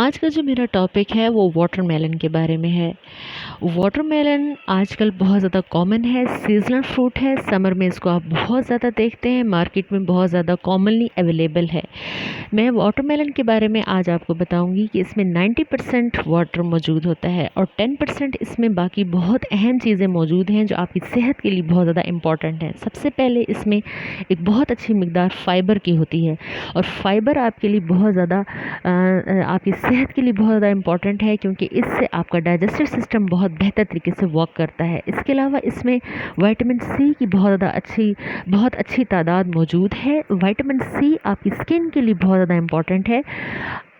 आज का जो मेरा टॉपिक है वो वाटरमेलन के बारे में है। वाटरमेलन आजकल बहुत ज़्यादा कॉमन है, सीज़नल फ्रूट है। समर में इसको आप बहुत ज़्यादा देखते हैं, मार्केट में बहुत ज़्यादा कॉमनली अवेलेबल है। मैं वाटरमेलन के बारे में आज आपको बताऊंगी कि इसमें 90% वाटर मौजूद होता है और 10% इसमें बाकी बहुत अहम चीज़ें मौजूद हैं जो आपकी सेहत के लिए बहुत ज़्यादा इम्पॉर्टेंट है। सबसे पहले इसमें एक बहुत अच्छी मिकदार फ़ाइबर की होती है और फ़ाइबर आपके लिए बहुत ज़्यादा आपकी सेहत के लिए बहुत ज़्यादा इम्पॉर्टेंट है, क्योंकि इससे आपका डाइजेस्टिव सिस्टम बहुत बेहतर तरीके से वर्क करता है। इसके अलावा इसमें विटामिन सी की बहुत अच्छी तादाद मौजूद है। विटामिन सी आपकी स्किन के लिए बहुत ज़्यादा इम्पॉर्टेंट है।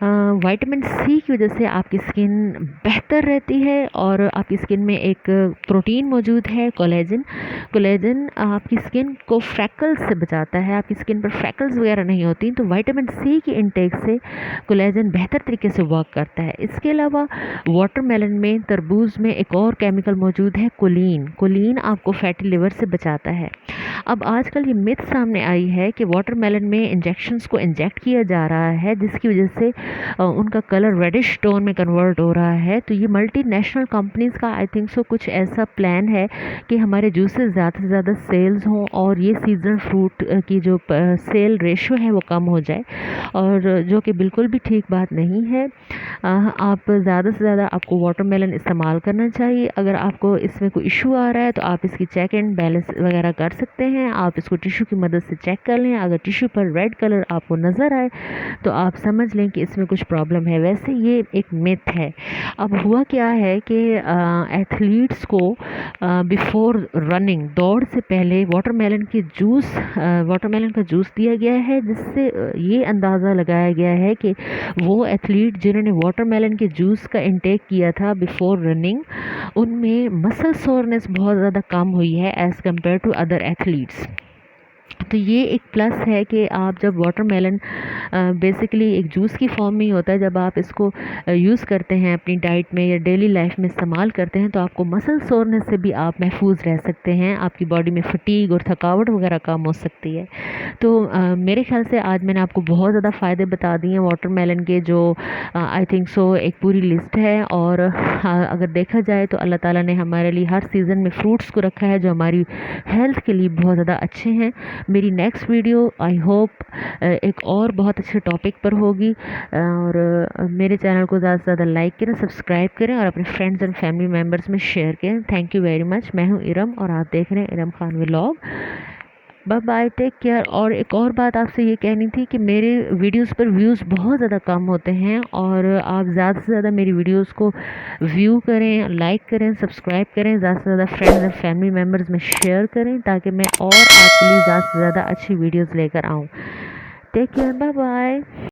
विटामिन सी की वजह से आपकी स्किन बेहतर रहती है और आपकी स्किन में एक प्रोटीन मौजूद है, कोलेजन। कोलेजन आपकी स्किन को फ्रैकल्स से बचाता है, आपकी स्किन पर फ्रैकल्स वगैरह नहीं होती, तो विटामिन सी की इंटेक से कोलेजन बेहतर तरीके से वर्क करता है। इसके अलावा वाटरमेलन में, तरबूज में एक और केमिकल मौजूद है, कोलिन। कोलिन आपको फैटी लिवर से बचाता है। अब आजकल ये मिथ सामने आई है कि वाटरमेलन में इंजेक्शंस को इंजेक्ट किया जा रहा है, जिसकी वजह से उनका कलर रेडिश टोन में कन्वर्ट हो रहा है। तो ये मल्टीनेशनल कंपनीज़ का आई थिंक सो कुछ ऐसा प्लान है कि हमारे जूसेस ज़्यादा से ज़्यादा सेल्स हों और ये सीजनल फ्रूट की जो सेल रेशो है वो कम हो जाए, और जो कि बिल्कुल भी ठीक बात नहीं है। आप ज़्यादा से ज़्यादा आपको वाटरमेलन इस्तेमाल करना चाहिए। अगर आपको इसमें कोई इशू आ रहा है तो आप इसकी चेक एंड बैलेंस वगैरह कर सकते हैं। आप इसको टिश्यू की मदद से चेक कर लें। अगर टिश्यू पर रेड कलर आपको नज़र आए तो आप समझ लें कि इसमें कुछ प्रॉब्लम है। वैसे ये एक मिथ है। अब हुआ क्या है कि एथलीट्स को बिफोर रनिंग, दौड़ से पहले वाटरमेलन का जूस दिया गया है, जिससे ये अंदाज़ा लगाया गया है कि वो एथलीट जिन्होंने वाटरमेलन के जूस का इंटेक किया था बिफोर रनिंग, उनमें मसल सोरनेस बहुत ज़्यादा कम हुई है as compare to other athletes. तो ये एक प्लस है कि आप जब वाटरमेलन बेसिकली एक जूस की फॉर्म में ही होता है, जब आप इसको यूज़ करते हैं अपनी डाइट में या डेली लाइफ में इस्तेमाल करते हैं, तो आपको मसल सोरनेस से भी आप महफूज रह सकते हैं। आपकी बॉडी में फटीग और थकावट वगैरह कम हो सकती है। तो मेरे ख्याल से आज मैंने आपको बहुत ज़्यादा फ़ायदे बता दिए हैं वाटरमेलन के, जो आई थिंक सो एक पूरी लिस्ट है। और अगर देखा जाए तो अल्लाह ताला ने हमारे लिए हर सीज़न में फ्रूट्स को रखा है जो हमारी हेल्थ के लिए बहुत ज़्यादा अच्छे हैं। मेरी नेक्स्ट वीडियो आई होप एक और बहुत अच्छे टॉपिक पर होगी, और मेरे चैनल को ज़्यादा से ज़्यादा लाइक करें, सब्सक्राइब करें और अपने फ्रेंड्स एंड फैमिली मेम्बर्स में शेयर करें। Thank you very much. मैं हूँ इरम और आप देख रहे हैं Iram Khan vlog. Bye bye, take care. और एक और बात आपसे ये कहनी थी कि मेरे वीडियोस पर व्यूज़ बहुत ज़्यादा कम होते हैं, और आप ज़्यादा से ज़्यादा मेरी वीडियोस को व्यू करें, लाइक करें, सब्सक्राइब करें, ज़्यादा से ज़्यादा फ्रेंड्स एंड फैमिली मेम्बर्स में शेयर करें, ताकि मैं और आपके लिए ज़्यादा से ज़्यादा अच्छी वीडियोज़ लेकर आऊँ। Take care, bye bye.